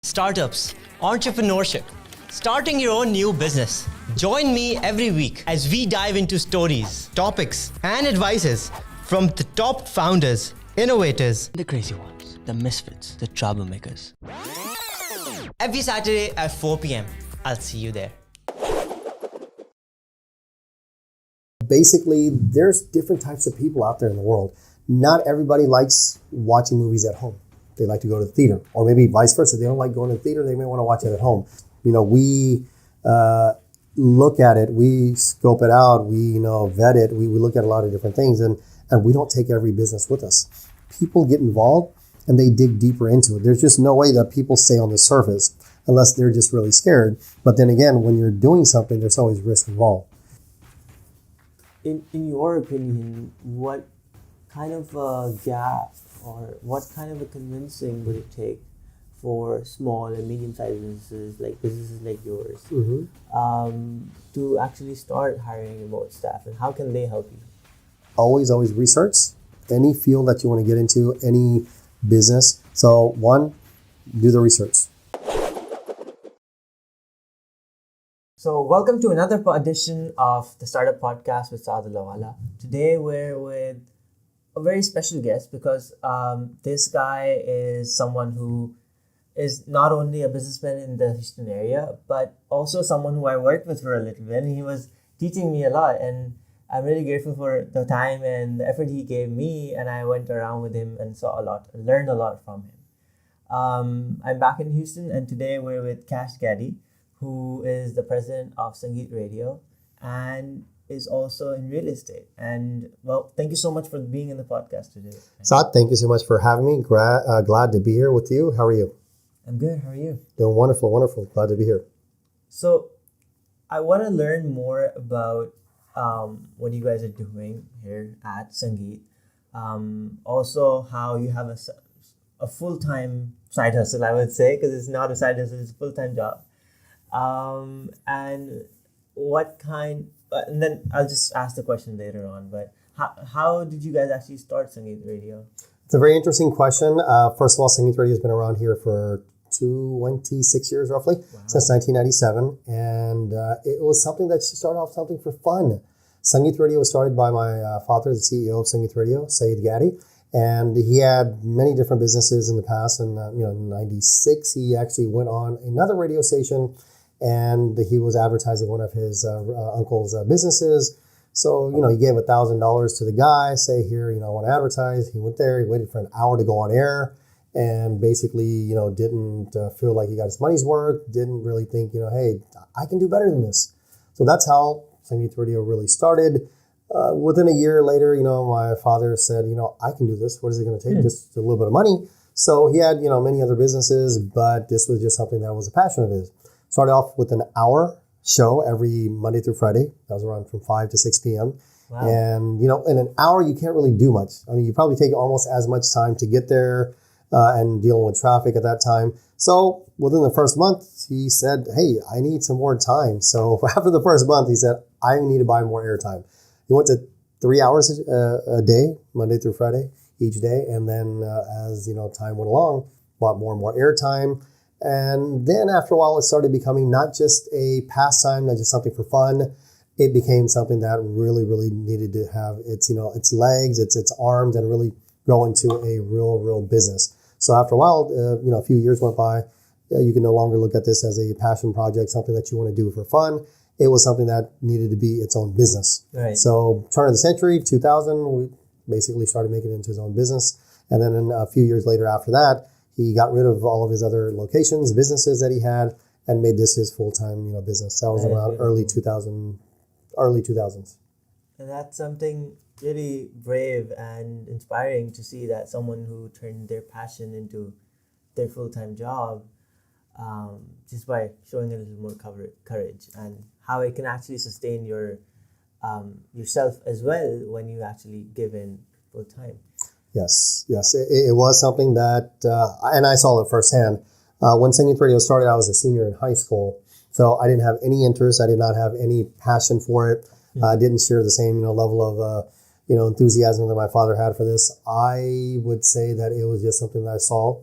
startups, entrepreneurship, starting your own new business. Join me every week as we dive into stories, topics, and advices from the top founders, innovators, the crazy ones, the misfits, the troublemakers. Every Saturday at 4 p.m. I'll see you there. Basically, there's different types of people out there in the world. Not everybody likes watching movies at home. They like to go to the theater, or maybe vice versa. They don't like going to the theater. They may want to watch it at home. We look at it, we scope it out, we vet it. We look at a lot of different things, and we don't take every business with us. People get involved and they dig deeper into it. There's just no way that people stay on the surface unless they're just really scared. But then again, when you're doing something, there's always risk involved. In your opinion, what kind of a gap or what kind of a convincing would it take for small and medium-sized businesses like yours, to actually start hiring remote staff, and how can they help you? Always research any field that you want to get into, any business. So one, do the research. So welcome to another edition of the Startup Podcast with SaadAhmedAllahwala. Today we're with a very special guest because this guy is someone who is not only a businessman in the Houston area, but also someone who I worked with for a little bit, and he was teaching me a lot, and I'm really grateful for the time and the effort he gave me, and I went around with him and saw a lot and learned a lot from him. I'm back in Houston, and today we're with Kash Gaddi, who is the president of Sangeet Radio and is also in real estate. And well, thank you so much for being in the podcast today. Saad, thank you so much for having me. Glad to be here with you. How are you? I'm good. How are you? Doing wonderful. Glad to be here. So I want to learn more about what you guys are doing here at Sangeet. Also how you have a full-time side hustle, I would say, because it's not a side hustle, it's a full-time job. And what kind, and then I'll just ask the question later on, but how did you guys actually start Sangeet Radio? It's a very interesting question. First of all, Sangeet Radio has been around here for 26 years roughly, since 1997. And it was something that started off something for fun. Sangeet Radio was started by my father, the CEO of Sangeet Radio, Saad Gaddi. And he had many different businesses in the past. And in 96, he actually went on another radio station and he was advertising one of his uncle's businesses. So, he gave $1,000 to the guy, say, here, I want to advertise. He went there, he waited for an hour to go on air and basically, didn't feel like he got his money's worth, didn't really think, hey, I can do better than this. So that's how Sangeet Radio really started. Within a year later, my father said, I can do this. What is it going to take? Just a little bit of money. So he had, many other businesses, but this was just something that was a passion of his. Started off with an hour show every Monday through Friday. That was around from 5 to 6 p.m. Wow. And, in an hour, you can't really do much. I mean, you probably take almost as much time to get there and dealing with traffic at that time. So within the first month, he said, hey, I need some more time. So after the first month, he said, I need to buy more airtime. He went to 3 hours a day, Monday through Friday, each day. And then as, time went along, bought more and more airtime. And then after a while, it started becoming not just a pastime, not just something for fun. It became something that really needed to have its legs, its arms, and really grow into a real business. So after a while, a few years went by, you can no longer look at this as a passion project, something that you want to do for fun. It was something that needed to be its own business. Right. So turn of the century, 2000, we basically started making it into his own business. And then a few years later after that, he got rid of all of his other locations, businesses that he had, and made this his full-time, business. That was around early 2000s. And that's something really brave and inspiring to see, that someone who turned their passion into their full-time job, just by showing a little more courage, and how it can actually sustain yourself as well when you actually give in full-time. Yes. It was something that, and I saw it firsthand. When Sangeet Radio started, I was a senior in high school. So I didn't have any interest. I did not have any passion for it. I didn't share the same, level of, enthusiasm that my father had for this. I would say that it was just something that I saw.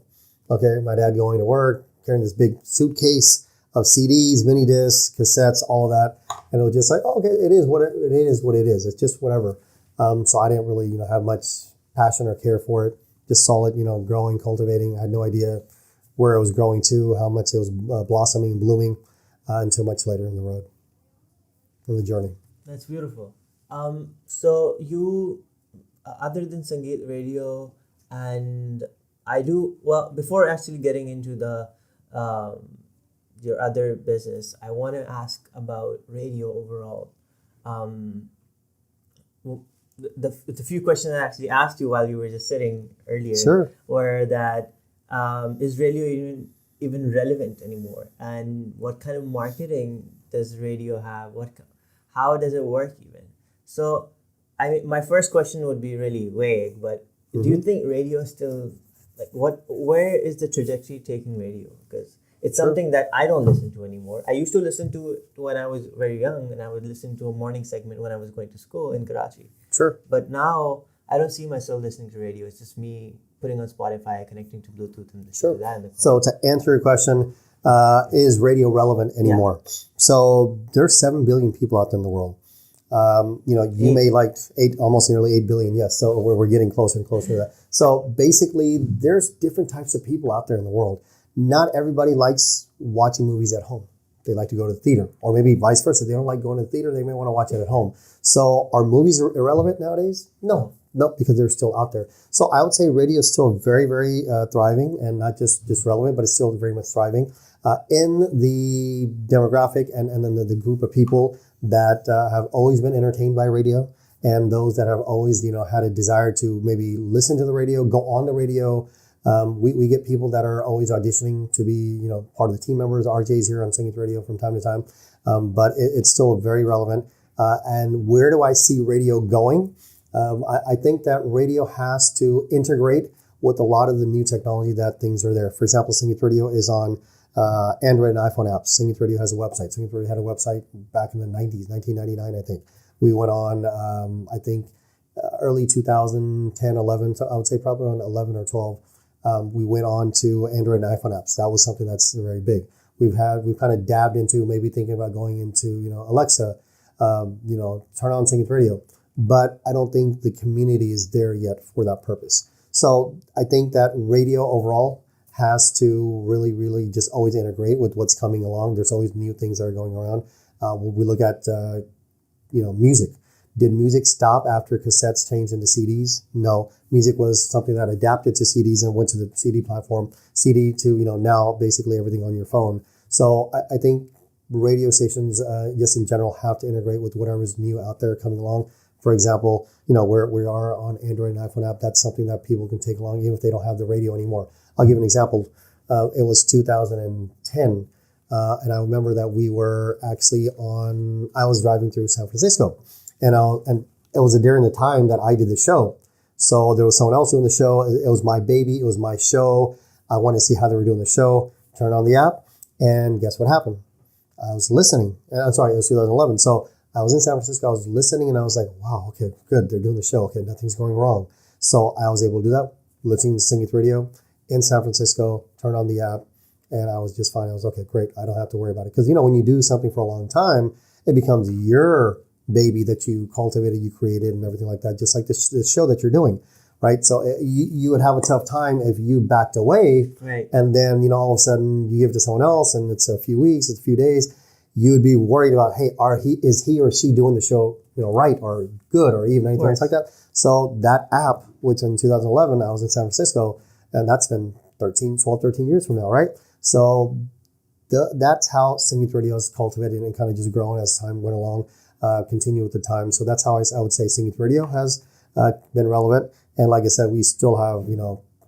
Okay, my dad going to work, carrying this big suitcase of CDs, mini discs, cassettes, all of that. And it was just like, oh, okay, it is what it is. It's just whatever. So I didn't really, have much passion or care for it. Just saw it, growing, cultivating. I had no idea where it was growing to, how much it was blossoming, blooming, until much later in the road, in the journey. That's beautiful. So you, other than Sangeet Radio, and before actually getting into the your other business, I want to ask about radio overall. The few questions I actually asked you while you were just sitting earlier Sure. were that is radio even relevant anymore, and what kind of marketing does radio have? How does it work even? So, my first question would be really vague, but do you think radio is still where is the trajectory taking radio? Because it's something that I don't listen to anymore. I used to listen to it when I was very young, and I would listen to a morning segment when I was going to school in Karachi. Sure. But now I don't see myself listening to radio. It's just me putting on Spotify, connecting to Bluetooth, and listening to that in the car. So to answer your question, is radio relevant anymore? Yeah. So there's 7 billion people out there in the world. You may like almost nearly 8 billion. Yes. So we're getting closer and closer to that. So basically there's different types of people out there in the world. Not everybody likes watching movies at home. They like to go to the theater, or maybe vice versa. They don't like going to the theater. They may want to watch it at home. So are movies irrelevant nowadays? No, because they're still out there. So I would say radio is still very, very thriving, and not just relevant, but it's still very much thriving in the demographic and then the group of people that have always been entertained by radio, and those that have always, had a desire to maybe listen to the radio, go on the radio. We get people that are always auditioning to be, part of the team members, RJs here on Sangeet Radio from time to time. But it's still very relevant. And where do I see radio going? I think that radio has to integrate with a lot of the new technology that things are there. For example, Sangeet Radio is on Android and iPhone apps. Sangeet Radio has a website. Sangeet Radio had a website back in the 90s, 1999, I think. We went on, early 2010, 11, so I would say probably around 11 or 12. We went on to Android and iPhone apps. That was something that's very big. We've kind of dabbed into maybe thinking about going into, Alexa, turn on Sangeet Radio. But I don't think the community is there yet for that purpose. So I think that radio overall has to really, really just always integrate with what's coming along. There's always new things that are going around. When we look at, music. Did music stop after cassettes changed into CDs? No. Music was something that adapted to CDs and went to the CD platform. CD to, now basically everything on your phone. So I think radio stations, just in general, have to integrate with whatever's new out there coming along. For example, where we are on Android and iPhone app, that's something that people can take along even if they don't have the radio anymore. I'll give an example. It was 2010. And I remember that we were actually I was driving through San Francisco. And it was during the time that I did the show. So there was someone else doing the show. It was my baby. It was my show. I wanted to see how they were doing the show. Turned on the app, and guess what happened? I was listening. I'm sorry, it was 2011. So I was in San Francisco. I was listening, and I was like, wow, okay, good. They're doing the show. Okay, nothing's going wrong. So I was able to do that, listening to Sangeet Radio in San Francisco, turned on the app, and I was just fine. I was, okay, great. I don't have to worry about it. Because, when you do something for a long time, it becomes your baby that you cultivated, you created, and everything like that, just like this show that you're doing, right? So you would have a tough time if you backed away, right? And then, all of a sudden you give it to someone else, and it's a few weeks, it's a few days, you would be worried about, hey, is he or she doing the show, right, or good, or even anything else like that. So that app, which in 2011, I was in San Francisco, and that's been 13 years from now, right? So that's how Sangeet Radio is cultivated and kind of just grown as time went along. Continue with the time. So that's how I would say Sangeet Radio has been relevant. And like I said, we still have,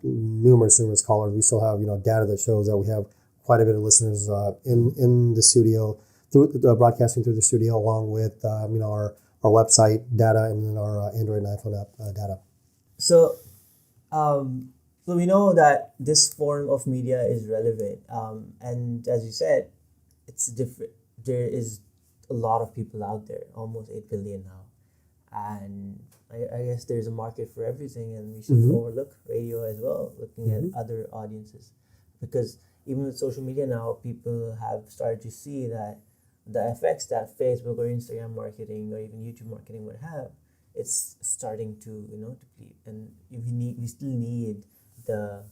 numerous callers. We still have, data that shows that we have quite a bit of listeners in the studio, through broadcasting through the studio, along with, our website data and then our Android and iPhone app data. So, so we know that this form of media is relevant. And as you said, it's different. There is a lot of people out there, almost 8 billion now, and I guess there's a market for everything, and we should overlook radio as well, looking at other audiences, because even with social media now, people have started to see that the effects that Facebook or Instagram marketing or even YouTube marketing would have, it's starting to deplete, and we still need the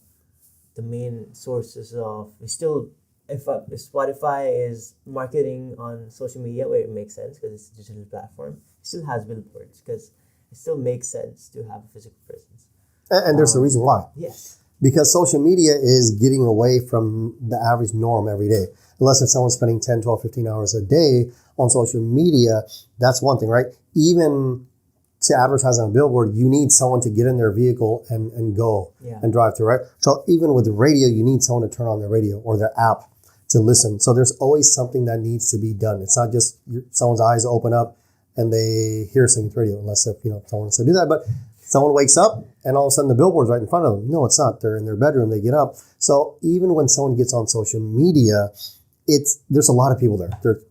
main sources of if Spotify is marketing on social media where it makes sense because it's a digital platform, it still has billboards because it still makes sense to have a physical presence. And there's a reason why. Yes. Because social media is getting away from the average norm every day. Unless if someone's spending 10, 12, 15 hours a day on social media, that's one thing, right? Even to advertise on a billboard, you need someone to get in their vehicle and go and drive through, right? So even with radio, you need someone to turn on their radio or their app to listen. So there's always something that needs to be done. It's not just someone's eyes open up and they hear Singing Radio, unless if someone wants to do that. But someone wakes up and all of a sudden the billboard's right in front of them. No, it's not. They're in their bedroom. They get up. So even when someone gets on social media, there's a lot of people there. There are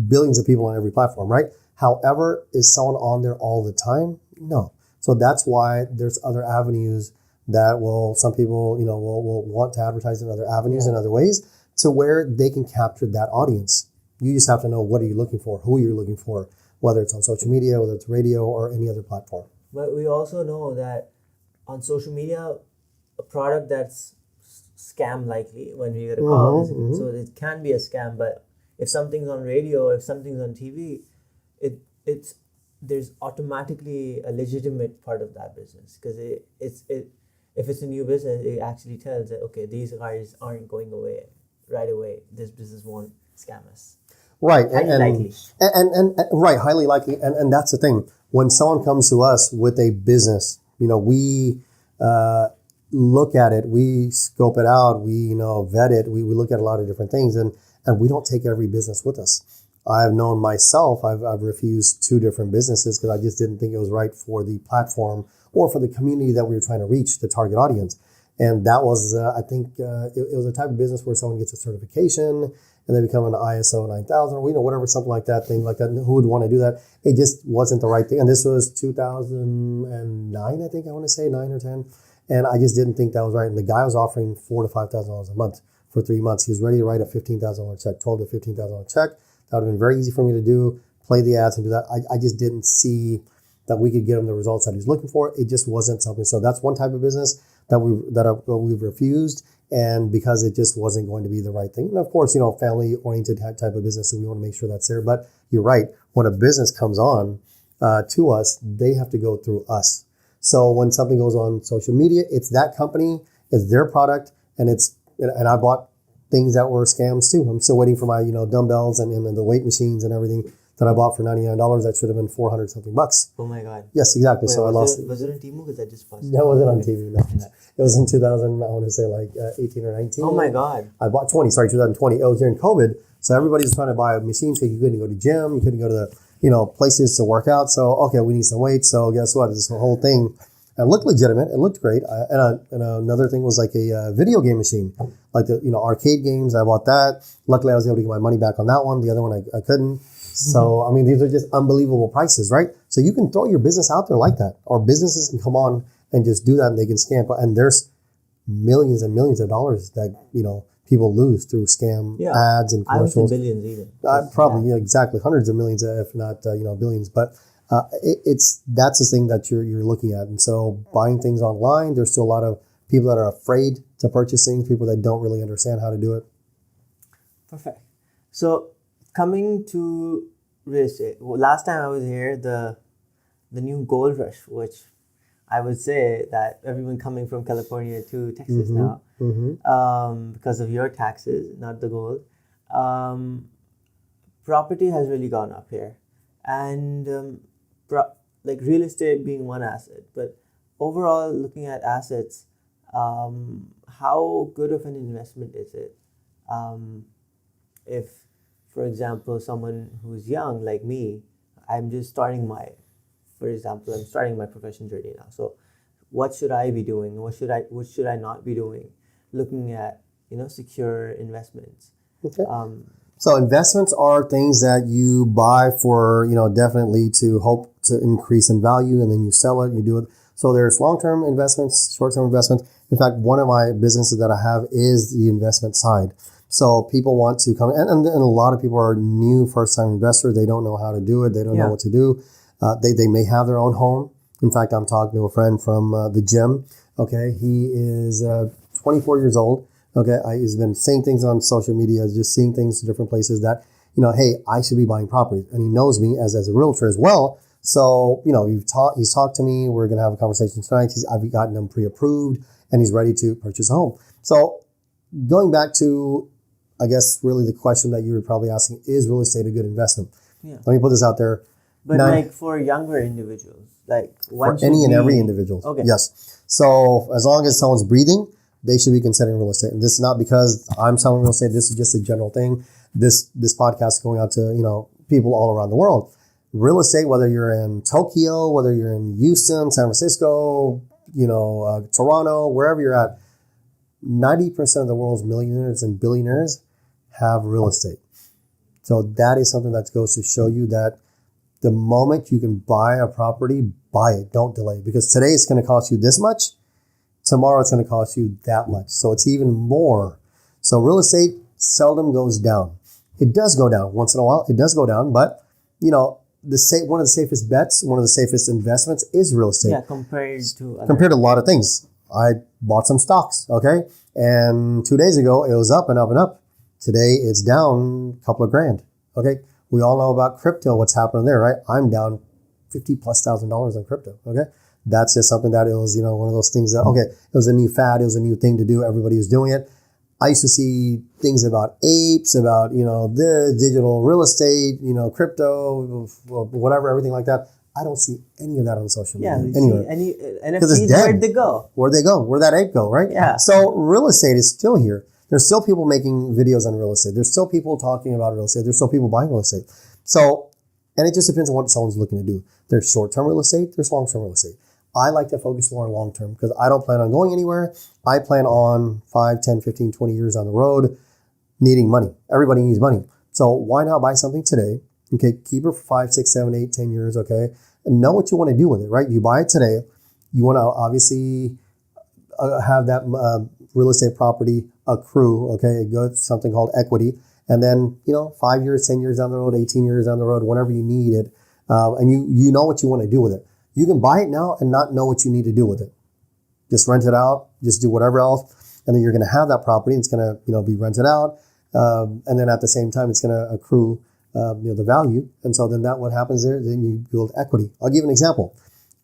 billions of people on every platform, right? However, is someone on there all the time? No. So that's why there's other avenues that some people, will want to advertise in other avenues and other ways to where they can capture that audience. You just have to know what are you looking for, who you're looking for, whether it's on social media, whether it's radio or any other platform. But we also know that on social media, a product that's scam likely when we get a call, so it can be a scam. But if something's on radio or if something's on TV, there's automatically a legitimate part of that business because if it's a new business, it actually tells that okay, these guys aren't going away right away. This business won't scam us. Right, Highly likely. And right, highly likely, and that's the thing. When someone comes to us with a business, we look at it, we scope it out, we vet it, we look at a lot of different things, and we don't take every business with us. I've known myself, I've refused 2 different businesses because I just didn't think it was right for the platform or for the community that we were trying to reach, the target audience. And that was, I think, it was a type of business where someone gets a certification and they become an ISO 9000 or whatever, something like that, thing like that. Who would want to do that? It just wasn't the right thing. And this was 2009, I think I want to say, 9 or 10. And I just didn't think that was right. And the guy was offering $4,000 to $5,000 a month for 3 months. He was ready to write a $15,000 check, $12,000 to $15,000 check. That would have been very easy for me to do, play the ads and do that. I just didn't see that we could get him the results that he's looking for. It just wasn't something. So that's one type of business that we've refused, and because it just wasn't going to be the right thing. And of course, family-oriented type of business, so we want to make sure that's there. But you're right. When a business comes on to us, they have to go through us. So when something goes on social media, it's that company, it's their product, and I bought things that were scams too. I'm still waiting for my dumbbells and the weight machines and everything that I bought for $99. That should have been $400 something bucks. Oh my God. Yes, exactly. Wait, so I lost it. Was it on TV? Because I just paused. No, it wasn't on TV. No. It was in 2000. I want to say 18 or 19. Oh my God. I bought 2020. It was during COVID. So everybody was trying to buy machines because you couldn't go to gym, you couldn't go to the places to work out. So okay, we need some weights. So guess what? This whole thing. And it looked legitimate. It looked great. And another thing was like a video game machine, like the arcade games. I bought that. Luckily, I was able to get my money back on that one. The other one, I couldn't. So, I mean, these are just unbelievable prices, right? So you can throw your business out there like that. Or businesses can come on and just do that and they can scam. And there's millions and millions of dollars that, people lose through scam ads and commercials. I would say billions even. Probably, exactly. Hundreds of millions, if not, billions. But that's the thing that you're looking at. And so buying things online, there's still a lot of people that are afraid to purchase things, people that don't really understand how to do it. Perfect. So coming to real estate, last time I was here, the new gold rush, which I would say that everyone coming from California to Texas now, because of your taxes, not the gold, property has really gone up here. And real estate being one asset, but overall looking at assets, how good of an investment is it? If, for example, someone who's young like me, I'm starting my profession journey now. So what should I be doing? What should I not be doing? Looking at, secure investments. Okay. So investments are things that you buy for, definitely to hope to increase in value, and then you sell it, you do it. So there's long-term investments, short-term investments. In fact, one of my businesses that I have is the investment side. So people want to come, and a lot of people are new first-time investors. They don't know how to do it. They don't know what to do. They may have their own home. In fact, I'm talking to a friend from the gym. Okay, he is 24 years old. Okay, he's been saying things on social media, just seeing things in different places that, hey, I should be buying property. And he knows me as a realtor as well. So, he's talked to me. We're going to have a conversation tonight. I've gotten him pre-approved and he's ready to purchase a home. So going back to, I guess, really the question that you were probably asking, is real estate a good investment? Yeah. Let me put this out there. But for younger individuals, for any and every individual. Okay. Yes. So as long as someone's breathing, they should be considering real estate. And this is not because I'm selling real estate. This is just a general thing. This podcast is going out to, people all around the world. Real estate, whether you're in Tokyo, whether you're in Houston, San Francisco, Toronto, wherever you're at, 90% of the world's millionaires and billionaires have real estate. So that is something that goes to show you that the moment you can buy a property, buy it. Don't delay. Because today it's going to cost you this much. Tomorrow it's going to cost you that much. So it's even more. So real estate seldom goes down. It does go down once in a while. It does go down. But, one of the safest bets, one of the safest investments is real estate. Yeah, compared to a lot of things. I bought some stocks, okay? And 2 days ago, it was up and up and up. Today, it's down a couple of grand, okay? We all know about crypto, what's happening there, right? I'm down $50,000+ on crypto, okay? That's just something that it was, one of those things that, okay, it was a new fad. It was a new thing to do. Everybody was doing it. I used to see things about apes, about, the digital real estate, crypto, whatever, everything like that. I don't see any of that on social media. Anywhere. NFTs, where'd they go? Where'd they go? Where'd that ape go, right? Yeah. So real estate is still here. There's still people making videos on real estate. There's still people talking about real estate. There's still people buying real estate. So, and it just depends on what someone's looking to do. There's short-term real estate. There's long-term real estate. I like to focus more on long-term because I don't plan on going anywhere. I plan on 5, 10, 15, 20 years on the road needing money. Everybody needs money. So why not buy something today? Okay, keep it for 5, 6, 7, 8, 10 years, okay? And know what you want to do with it, right? You buy it today. You want to obviously have that real estate property accrue, okay? It goes something called equity. And then, 5 years, 10 years down the road, 18 years down the road, whenever you need it, and you know what you want to do with it. You can buy it now and not know what you need to do with it. Just rent it out, just do whatever else, and then you're going to have that property. And it's going to, be rented out, and then at the same time, it's going to accrue, the value. And so then what happens there? Then you build equity. I'll give you an example.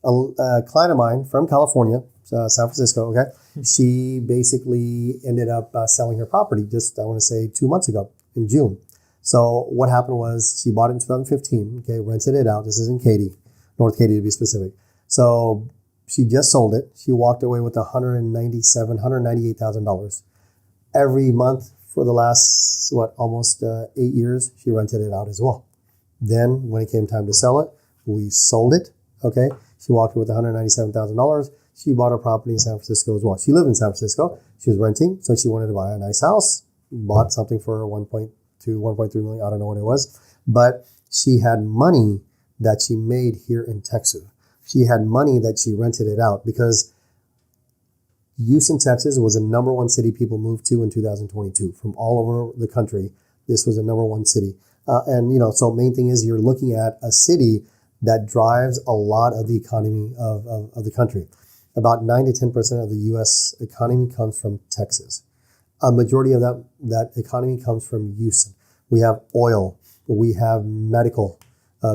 A client of mine from California, San Francisco. Okay, she basically ended up selling her property just, I want to say, 2 months ago in June. So what happened was she bought it in 2015. Okay, rented it out. This is in Katy. North Katy to be specific. So she just sold it. She walked away with $198,000. Every month for the last, almost 8 years, she rented it out as well. Then when it came time to sell it, we sold it. Okay. She walked away with $197,000. She bought a property in San Francisco as well. She lived in San Francisco. She was renting. So she wanted to buy a nice house, bought something for 1.2, 1.3 million. I don't know what it was, but she had money that she made here in Texas. She had money that she rented it out because Houston, Texas was the number one city people moved to in 2022 from all over the country. This was the number one city. So main thing is you're looking at a city that drives a lot of the economy of the country. About 9 to 10% of the U.S. economy comes from Texas. A majority of that economy comes from Houston. We have oil. We have medical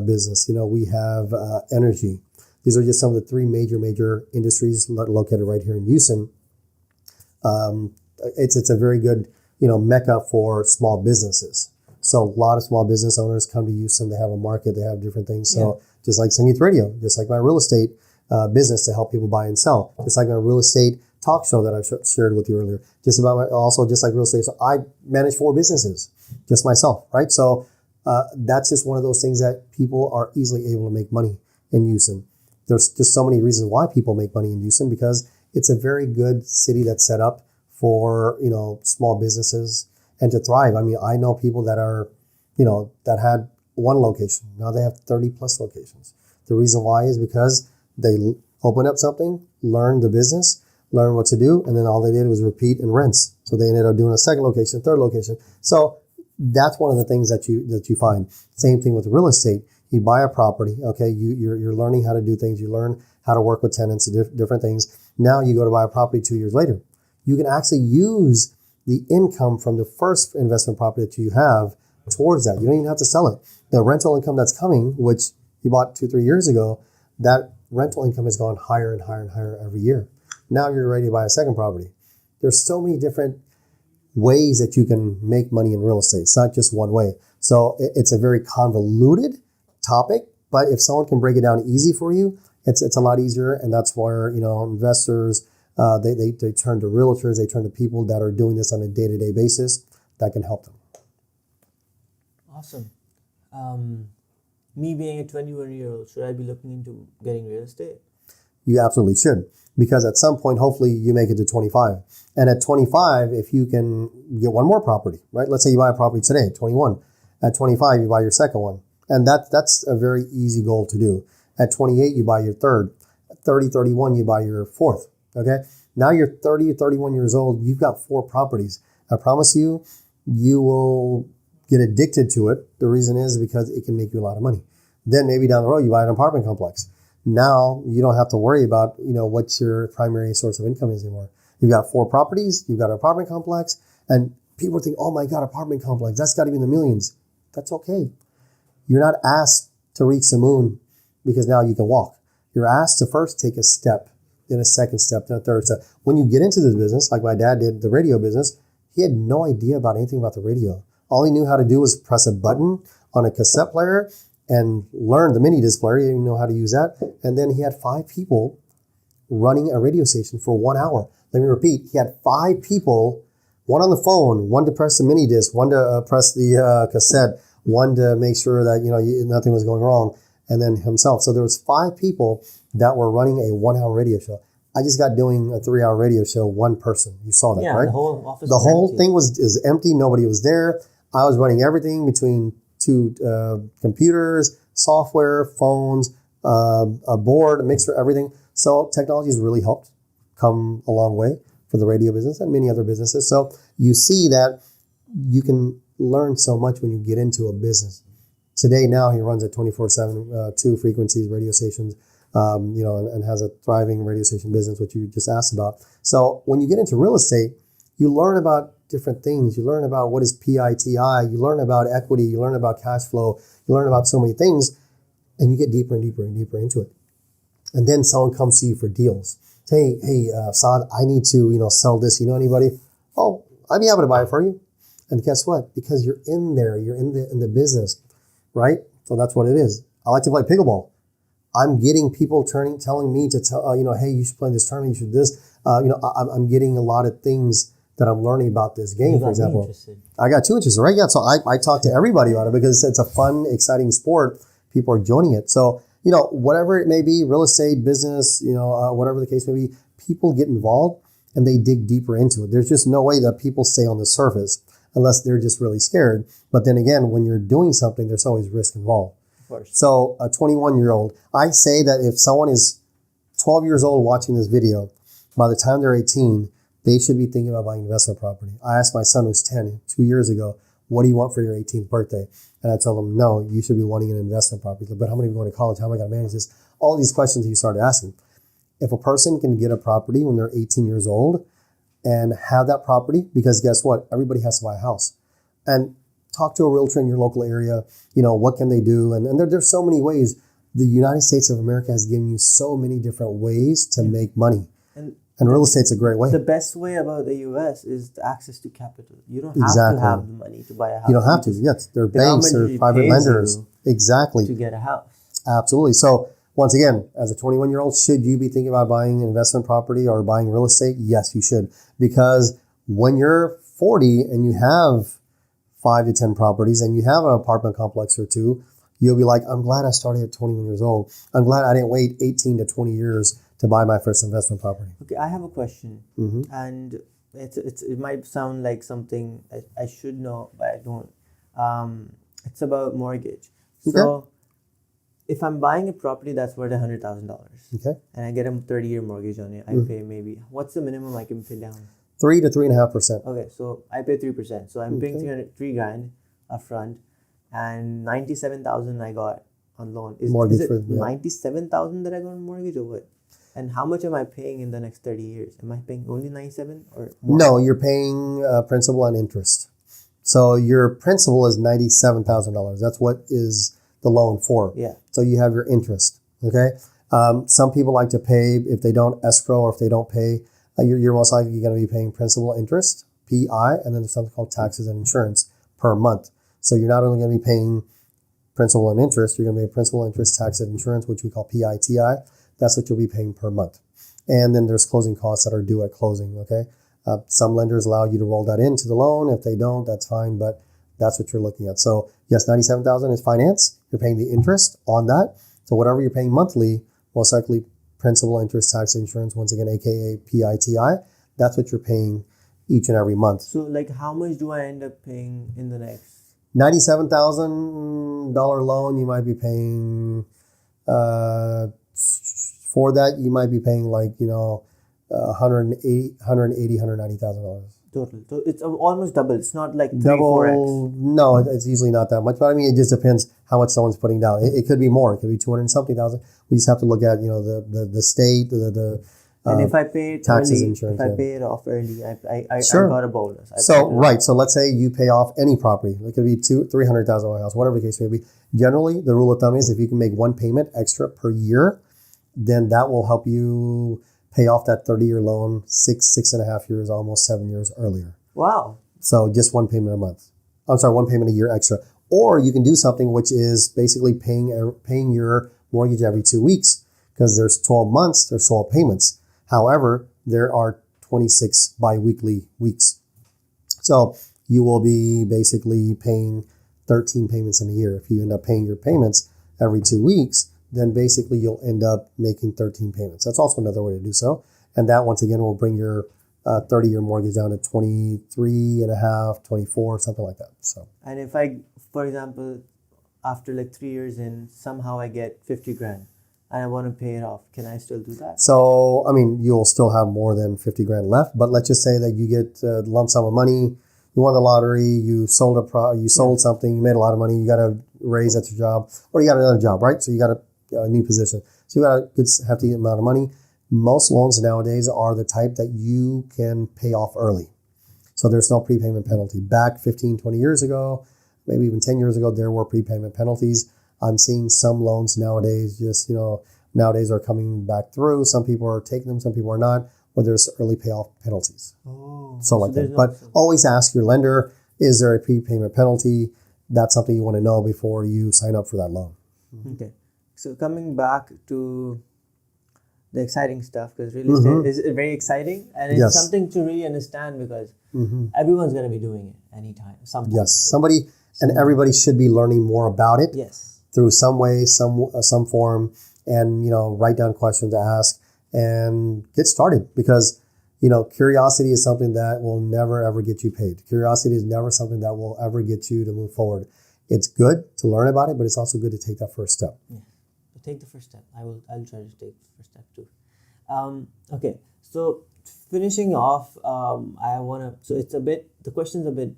business. We have energy. These are just some of the three major industries located right here in Houston. It's a very good, mecca for small businesses. So a lot of small business owners come to Houston. They have a market. They have different things. So just like Sangeet Radio, just like my real estate business to help people buy and sell, just like my real estate talk show that I shared with you earlier, just like real estate. So I manage 4 businesses, just myself, right? So that's just one of those things that people are easily able to make money in Houston. There's just so many reasons why people make money in Houston because it's a very good city that's set up for, small businesses and to thrive. I mean, I know people that are, that had one location. Now they have 30 plus locations. The reason why is because they open up something, learn the business, learn what to do, and then all they did was repeat and rinse. So they ended up doing a second location, third location. So that's one of the things that you find. Same thing with real estate. You buy a property, okay, you're learning how to do things, you learn how to work with tenants, different things. Now you go to buy a property 2 years later. You can actually use the income from the first investment property that you have towards that. You don't even have to sell it. The rental income that's coming, which you bought 2-3 years ago, that rental income has gone higher and higher and higher every year. Now you're ready to buy a second property. There's so many different ways that you can make money in real estate. It's not just one way. So it's a very convoluted topic, but if someone can break it down easy for you, it's a lot easier. And that's where, investors, they turn to realtors, they turn to people that are doing this on a day-to-day basis that can help them. Awesome. Me being a 21-year-old, should I be looking into getting real estate? You absolutely should, because at some point, hopefully you make it to 25. And at 25, if you can get one more property, right? Let's say you buy a property today, 21. At 25, you buy your second one. And that's a very easy goal to do. At 28, you buy your third. At 30, 31, you buy your fourth. Okay. Now you're 30, 31 years old. You've got 4 properties. I promise you, you will get addicted to it. The reason is because it can make you a lot of money. Then maybe down the road, you buy an apartment complex. Now you don't have to worry about, what your primary source of income is anymore. You've got 4 properties, you've got an apartment complex, and people think, oh my God, apartment complex, that's got to be in the millions. That's okay. You're not asked to reach the moon because now you can walk. You're asked to first take a step, then a second step, then a third step. When you get into this business, like my dad did, the radio business, he had no idea about anything about the radio. All he knew how to do was press a button on a cassette player and learn the mini disc player. He didn't know how to use that. And then he had 5 people running a radio station for 1 hour. Let me repeat. He had 5 people, one on the phone, one to press the mini disc, one to press the cassette, one to make sure that, nothing was going wrong, and then himself. So there was 5 people that were running a 1-hour radio show. I just got doing a 3-hour radio show, one person. You saw that, right? The whole office The was whole empty. thing is empty. Nobody was there. I was running everything between 2 computers, software, phones, a board, a mixer, everything. So technology has really helped come a long way for the radio business and many other businesses. So you see that you can learn so much when you get into a business. Today, now he runs a 24/7, 2 frequencies, radio stations, and has a thriving radio station business, which you just asked about. So when you get into real estate, you learn about different things. You learn about what is PITI. You learn about equity. You learn about cash flow. You learn about so many things, and you get deeper and deeper and deeper into it. And then someone comes to you for deals. Hey, Saad, I need to, sell this. You know anybody? Oh, I'd be happy to buy it for you. And guess what? Because you're in there, you're in the business, right? So that's what it is. I like to play pickleball. I'm getting people telling me to tell, hey, you should play this tournament. You should this. I'm getting a lot of things that I'm learning about this game, for example. I got 2 interested, right? Yeah. So I talk to everybody about it because it's a fun, exciting sport. People are joining it. So, whatever it may be, real estate, business, whatever the case may be, people get involved and they dig deeper into it. There's just no way that people stay on the surface unless they're just really scared. But then again, when you're doing something, there's always risk involved. Of course. So a 21-year-old, I say that if someone is 12 years old watching this video, by the time they're 18, they should be thinking about buying investment property. I asked my son who's 10 2 years ago, what do you want for your 18th birthday? And I told him, no, you should be wanting an investment property. But how many are going to college? How am I going to manage this? All these questions he started asking. If a person can get a property when they're 18 years old and have that property, because guess what? Everybody has to buy a house. And talk to a realtor in your local area. What can they do? And there's so many ways. The United States of America has given you so many different ways to make money. And real estate's a great way. The best way about the US is the access to capital. You don't have Exactly. to have the money to buy a house. You don't have to. Yes, they're The banks, government they're private pays lenders. you Exactly. to get a house. Absolutely. So once again, as a 21-year-old, should you be thinking about buying investment property or buying real estate? Yes, you should. Because when you're 40 and you have 5 to 10 properties and you have an apartment complex or 2, you'll be like, I'm glad I started at 21 years old. I'm glad I didn't wait 18 to 20 years to buy my first investment property. Okay, I have a question. Mm-hmm. And it might sound like something I should know, but I don't. It's about mortgage. Okay. So if I'm buying a property that's worth $100,000, Okay. and I get a 30-year mortgage on it, I pay maybe, what's the minimum I can pay down? 3 to 3.5%. Okay, so I pay 3%. So I'm paying 3 grand upfront, and 97,000 I got on loan. Is it 97,000 that I got on mortgage or what? And how much am I paying in the next 30 years? Am I paying only 97 or more? No, you're paying principal and interest. So your principal is $97,000. That's what is the loan for. Yeah. So you have your interest. Okay. Some people like to pay if they don't escrow or if they don't pay. You're most likely going to be paying principal, interest, PI, and then there's something called taxes and insurance per month. So you're not only going to be paying principal and interest, you're going to be principal, interest, taxes, and insurance, which we call PITI. That's what you'll be paying per month. And then there's closing costs that are due at closing. Okay. Some lenders allow you to roll that into the loan. If they don't, that's fine, but that's what you're looking at. So yes, 97,000 is finance. You're paying the interest on that. So whatever you're paying monthly, most likely principal, interest, tax, insurance, once again, aka PITI, that's what you're paying each and every month. So like how much do I end up paying in the next? $97,000 loan, you might be paying, for that, you might be paying like, $190,000. Total. So it's almost double. It's not like 3, Double, 4x. no, it's usually not that much. But I mean, it just depends how much someone's putting down. It could be more. It could be 200-something thousand. We just have to look at the state, And if I pay it taxes, early, insurance, if I pay it off early, I Sure. got a bonus. So let's say you pay off any property. It could be $300,000 house, whatever the case may be. Generally, the rule of thumb is if you can make one payment extra per year, then that will help you pay off that 30-year loan 6.5 years, almost 7 years earlier. Wow. So just one payment a month. I'm sorry, one payment a year extra. Or you can do something which is basically paying your mortgage every 2 weeks, because there's 12 months, there's 12 payments. However, there are 26 biweekly weeks. So you will be basically paying 13 payments in a year. If you end up paying your payments every 2 weeks, then basically you'll end up making 13 payments. That's also another way to do so. And that, once again, will bring your 30-year mortgage down to 23 and a half, 24, something like that. So. And if I, for example, after like 3 years in, somehow I get 50 grand and I want to pay it off, can I still do that? So, I mean, you'll still have more than 50 grand left, but let's just say that you get a lump sum of money, you won the lottery, you sold something, you made a lot of money, you got a raise at your job, or you got another job, right? So you got a new position. So you got a good hefty amount of money. Most loans nowadays are the type that you can pay off early. So there's no prepayment penalty. Back 15, 20 years ago, maybe even 10 years ago, there were prepayment penalties. I'm seeing some loans nowadays nowadays are coming back through. Some people are taking them, some people are not, or there's early payoff penalties. So like that. But always ask your lender, is there a prepayment penalty? That's something you want to know before you sign up for that loan. Okay. So coming back to the exciting stuff, because real estate is very exciting, and it's something to really understand, because everyone's going to be doing it anytime. Yes, and everybody should be learning more about it. Yes. Through some way, some form, and write down questions to ask and get started, because curiosity is something that will never ever get you paid. Curiosity is never something that will ever get you to move forward. It's good to learn about it, but it's also good to take that first step. Yeah. Take the first step. I'll try to take the first step too. Okay. So finishing off, so it's the question's a bit,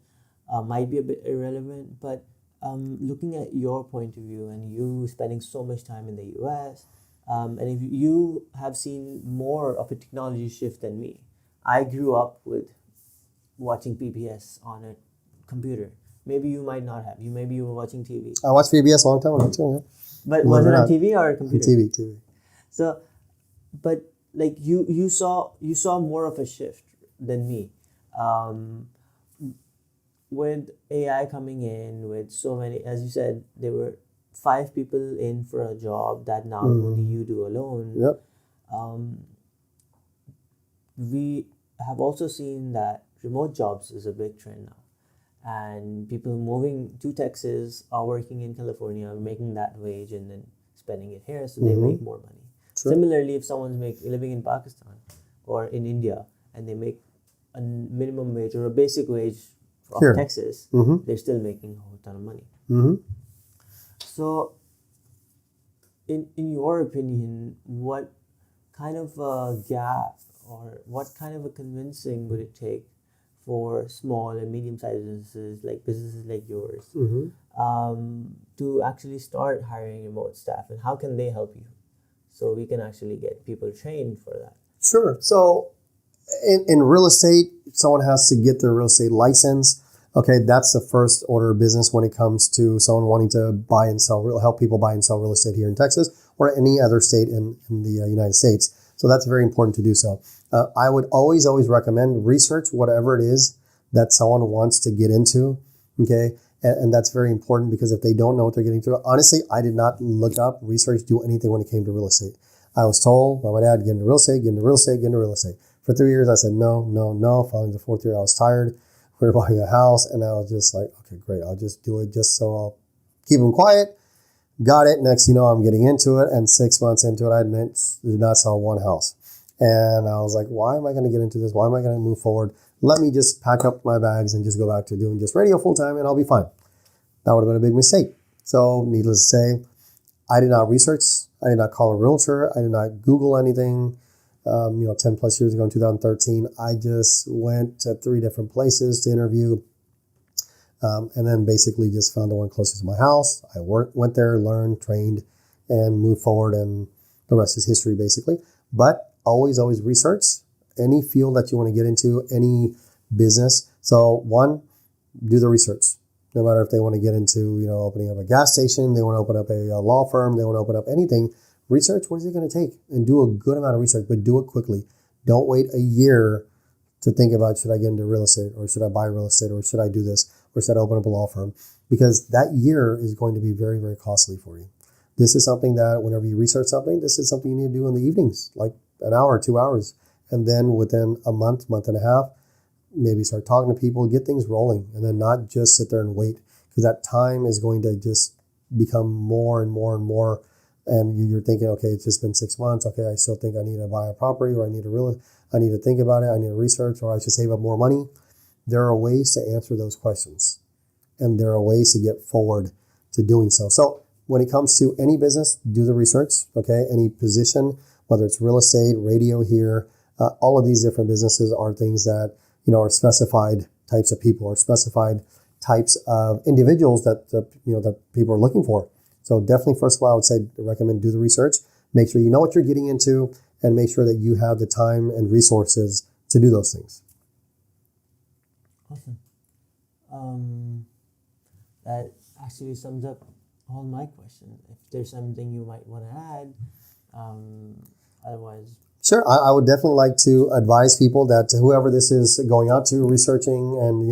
might be a bit irrelevant, but looking at your point of view and you spending so much time in the US, and if you have seen more of a technology shift than me. I grew up with watching PBS on a computer. Maybe you might not have. Maybe you were watching TV. I watched PBS a long time ago too. Yeah. But was it on TV or a computer? TV. So, but like you saw more of a shift than me. With AI coming in, with so many, as you said, there were 5 people in for a job that now only you do alone. Yep. We have also seen that remote jobs is a big trend now. And people moving to Texas are working in California, making that wage and then spending it here, so they make more money. True. Similarly, if someone's living in Pakistan or in India and they make a minimum wage or a basic wage of Here. Texas, they're still making a whole ton of money. So in your opinion, what kind of a gap or what kind of a convincing would it take for small and medium-sized businesses like yours, to actually start hiring remote staff, and how can they help you so we can actually get people trained for that? Sure. So in real estate, someone has to get their real estate license. Okay, that's the first order of business when it comes to someone wanting to buy and sell, help people buy and sell real estate here in Texas or any other state in the United States. So that's very important to do so. I would always recommend research whatever it is that someone wants to get into. Okay, and that's very important because if they don't know what they're getting into, honestly, I did not look up, research, do anything when it came to real estate. I was told by my dad, get into real estate, get into real estate, get into real estate. For 3 years, I said, no. Finally, the fourth year, I was tired. We were buying a house, and I was just like, okay, great. I'll just do it just so I'll keep them quiet. Got it. Next, I'm getting into it. And 6 months into it, I did not sell one house. And I was like, why am I going to get into this? Why am I going to move forward? Let me just pack up my bags and just go back to doing just radio full time, and I'll be fine. That would have been a big mistake. So needless to say, I did not research. I did not call a realtor. I did not Google anything. 10 plus years ago in 2013, I just went to 3 different places to interview. And then basically just found the one closest to my house. I went there, learned, trained, and moved forward. And the rest is history, basically. But always research any field that you want to get into, any business. So one, do the research. No matter if they want to get into, opening up a gas station, they want to open up a law firm, they want to open up anything. Research, what is it going to take? And do a good amount of research, but do it quickly. Don't wait a year to think about, should I get into real estate, or should I buy real estate, or should I do this, or should I open up a law firm? Because that year is going to be very, very costly for you. This is something that whenever you research something, this is something you need to do in the evenings, like an hour, 2 hours. And then within a month and a half, maybe start talking to people, get things rolling, and then not just sit there and wait, because that time is going to just become more and more and more. And you're thinking, okay, it's just been 6 months. Okay, I still think I need to buy a property, or I need to think about it. I need to research, or I should save up more money. There are ways to answer those questions, and there are ways to get forward to doing so. So when it comes to any business, do the research. Okay, any position, whether it's real estate, radio here, all of these different businesses are things that are specified types of people, or specified types of individuals that that people are looking for. So definitely, first of all, I would say recommend do the research. Make sure you know what you're getting into, and make sure that you have the time and resources to do those things. Awesome. That actually sums up all my questions. If there's something you might want to add, otherwise. Sure. I would definitely like to advise people that whoever this is going out to, researching, and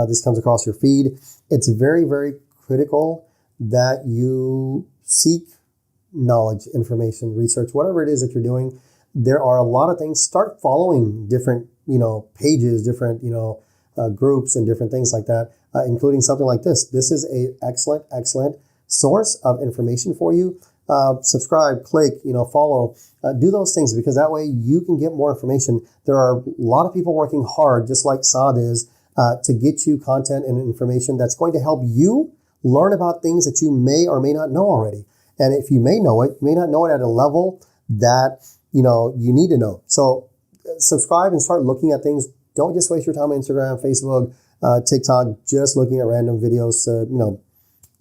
this comes across your feed, it's very, very critical that you seek knowledge, information, research, whatever it is that you're doing. There are a lot of things. Start following different, pages, different, groups, and different things like that, including something like this. This is a excellent source of information for you. Subscribe, click, follow, do those things, because that way you can get more information. There are a lot of people working hard, just like Saad is, to get you content and information that's going to help you learn about things that you may or may not know already. And if you may know it, you may not know it at a level that, you need to know. So subscribe and start looking at things. Don't just waste your time on Instagram, Facebook, TikTok, just looking at random videos to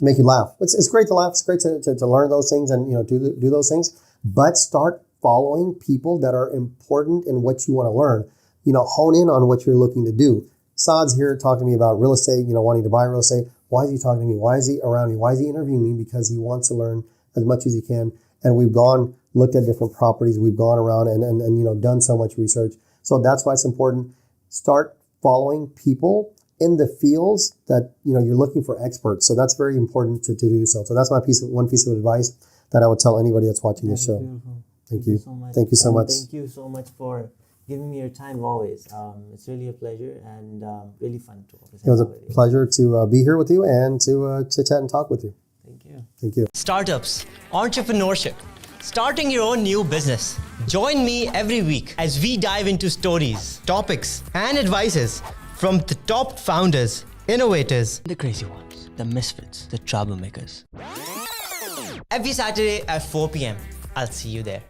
make you laugh. It's great to laugh. It's great to learn those things and, do those things. But start following people that are important in what you want to learn. Hone in on what you're looking to do. Saad's here talking to me about real estate, wanting to buy real estate. Why is he talking to me? Why is he around me? Why is he interviewing me? Because he wants to learn as much as he can. And we've looked at different properties. We've gone around and done so much research. So that's why it's important. Start following people in the fields that, you're looking for experts. So that's very important to do so. So that's one piece of advice that I would tell anybody that's watching this show. Beautiful. Thank you. So much. Thank you so much. Thank you so much for giving me your time always. It's really a pleasure and really fun to talk. It was a pleasure to be here with you and to chit chat and talk with you. Thank you. Thank you. Startups, entrepreneurship, starting your own new business. Join me every week as we dive into stories, topics, and advices from the top founders, innovators, the crazy ones, the misfits, the troublemakers. every Saturday at 4 p.m. I'll see you there.